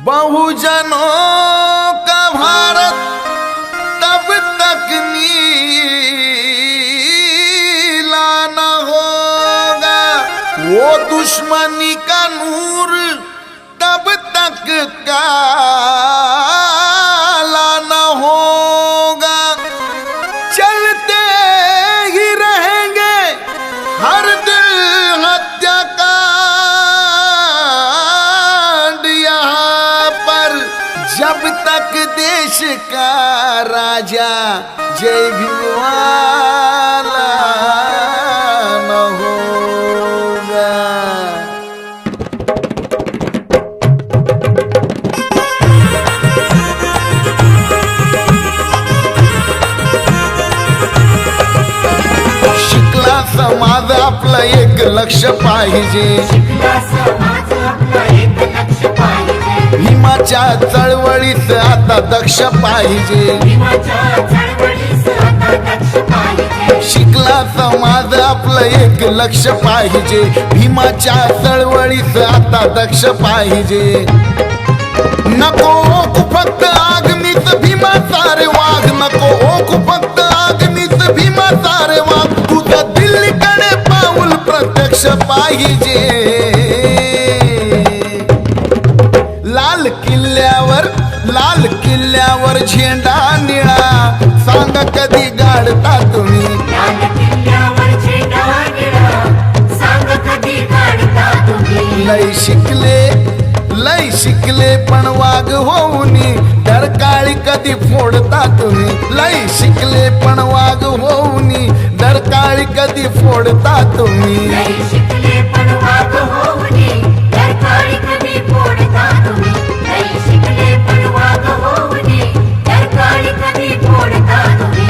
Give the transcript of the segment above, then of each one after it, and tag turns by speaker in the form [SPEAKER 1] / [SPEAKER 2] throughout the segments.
[SPEAKER 1] बहुजनों का भारत तब तक नीला न होगा, वो दुश्मनी का नूर तब तक काला न होगा। चलते ही रहेंगे हर दिल हत्याकांड यहाँ पर, जब तक देश का राजा जय भीमवाला न होगा। शिकला समाज आपलं एक लक्ष पाहिजे, भीमाच्या चळवळीत आता दक्ष पाहिजे। शिकला समाज आपलं एक लक्ष पाहिजे, भीमाच्या चळवळीत आता दक्ष पाहिजे। नको ओक फक्त आगनीत भीमाचा रे वाघ, नको ओक फक्त आगनीत भीमाचा रे वाघ, तुझं दिल्लीकडे पाऊल प्रत्यक्ष पाहिजे। लाल किल्ल्यावर झेंडा निळा, सांग कधी गाडता तुम्ही?
[SPEAKER 2] लाल किल्ल्यावर झेंडा निळा, सांग कधी गाडता तुम्ही?
[SPEAKER 1] लय शिकले पण वाघ होऊनी डरकाळी कधी फोडता तुम्ही? लय शिकले पण वाघ होऊनी डरकाळी कधी फोडता तुम्ही?
[SPEAKER 2] लय शिकले पण वाघ होऊनी डरकाळी कधी फोडता तुम्ही? लय शिकले पण वाघ होऊनी डरकाळी कधी फोडता तुम्ही?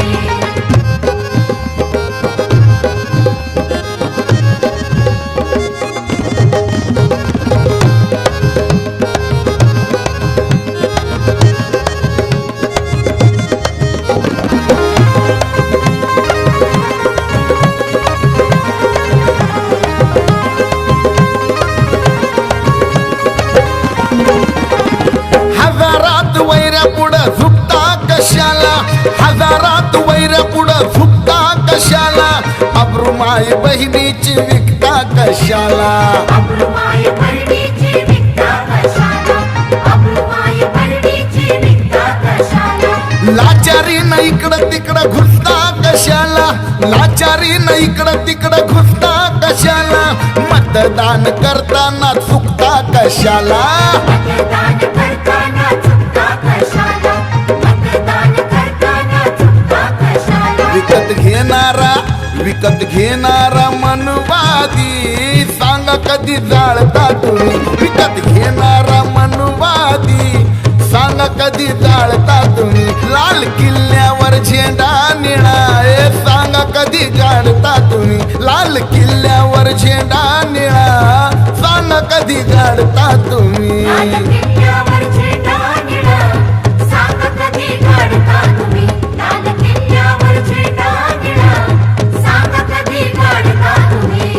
[SPEAKER 1] हजारात वैऱ्या पुढं झुकता कशाला, अब्रुमाई बहिणीची विकता कशाला?
[SPEAKER 2] अब्रुमाई बहिणीची विकता कशाला? अब्रुमाई बहिणीची विकता कशाला?
[SPEAKER 1] लाचारी न इकडं तिकडं घुसता कशाला? लाचारी न इकडं तिकडं घुसता कशाला? मतदान करताना चुकता कशाला?
[SPEAKER 2] मतदान करताना चुकता कशाला? मतदान करताना चुकता कशाला?
[SPEAKER 1] विकत घेणारा मनवादी, सांग कधी जाळता तुम्ही? विकत घेणारा मनवादी, सांग कधी जाळता तुम्ही? लाल किल्ल्यावर झेंडा निळा, सांग कधी गाडता तुम्ही? लाल किल्ल्यावर झेंडा निळा, सांग कधी गाडता तुम्ही?
[SPEAKER 2] लाल किल्ल्यावर झेंडा निळा, सांग कधी गाडता तुम्ही? लाल किल्ल्यावर झेंडा निळा, सांग कधी गाडता तुम्ही?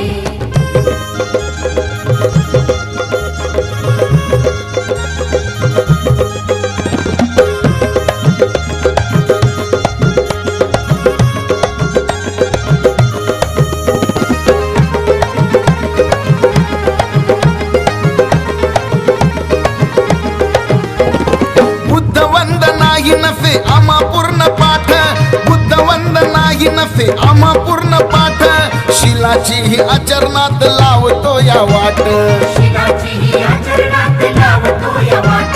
[SPEAKER 1] नसे आम्हा पूर्ण पाठ, बुद्ध वंदनाही नसे आम्हा पूर्ण पाठ, शिलाची ही आचरणात लावतो या वाट।
[SPEAKER 2] शिलाची ही आचरणात लावतो या वाट,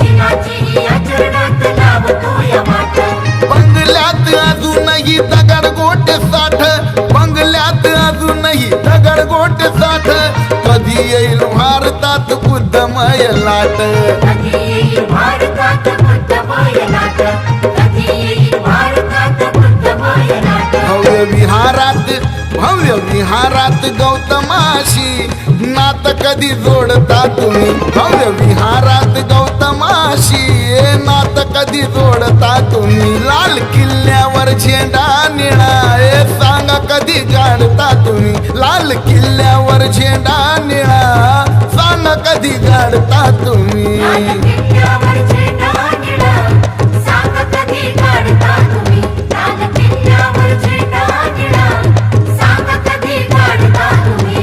[SPEAKER 2] शिलाची ही आचरणात लावतो या वाट।
[SPEAKER 1] बंगल्यात अजूनही दगड गोटे साठ, बंगल्यात अजूनही दगड गोटे साठ, कधी येईल भारतात बुद्धमय लाट?
[SPEAKER 2] कधी येईल भारतात बुद्धमय लाट? कधी येईल भारतात
[SPEAKER 1] विहारात गौतमाशी नात कधी जोडता तुम्ही भव्य विहारात गौतमाशी नात कधी जोडता तुम्ही लाल किल्ल्यावर झेंडा निळा सांगा कधी गाडता तुम्ही लाल किल्ल्यावर झेंडा निळा सांगा कधी गाडता तुम्ही
[SPEAKER 2] लाल किल्ल्यावर झेंडा निळा सांगा कधी काढता तुम्ही लाल किल्ल्यावर झेंडा निळा सांगा कधी काढता तुम्ही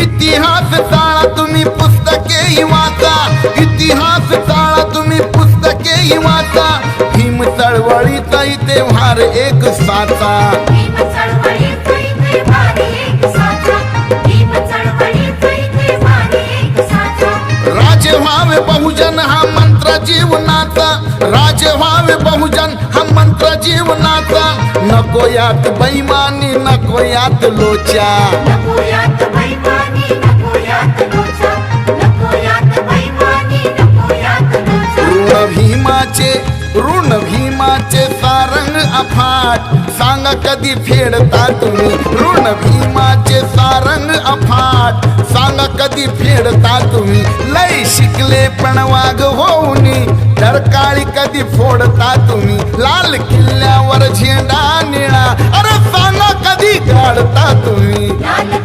[SPEAKER 1] इतिहास चाळा तुम्ही पुस्तके वाचा इतिहास चाळा तुम्ही पुस्तके वाचा भीम चळवळीचा इथे भार एक साचा
[SPEAKER 2] भीम चळवळीचा इथे भार एक साचा भीम चळवळीचा इथे भार एक साचा
[SPEAKER 1] राजे व्हावे बहुजन हा मंत्र जीवनाचा राजे व्हावे बहुजन हा मंत्र जीवनाचा नको यात बैमानी नको यात लोचा
[SPEAKER 2] नको यात बैमानी नको यात लोचा नको यात बैमानी नको यात लोचा
[SPEAKER 1] ऋण भीमाचे सारंग अफाट सांगा कधी फेडता तुम्ही ऋण भीमाचे सारंग अफाट सांगा कधी फेडता तुम्ही लय शिकले पण वाघ होऊनी डरकाळी कधी फोडता तुम्ही लाल किल्ल्यावर झेंडा निळा अरे सांगा कधी काढता तुम्ही
[SPEAKER 2] लाल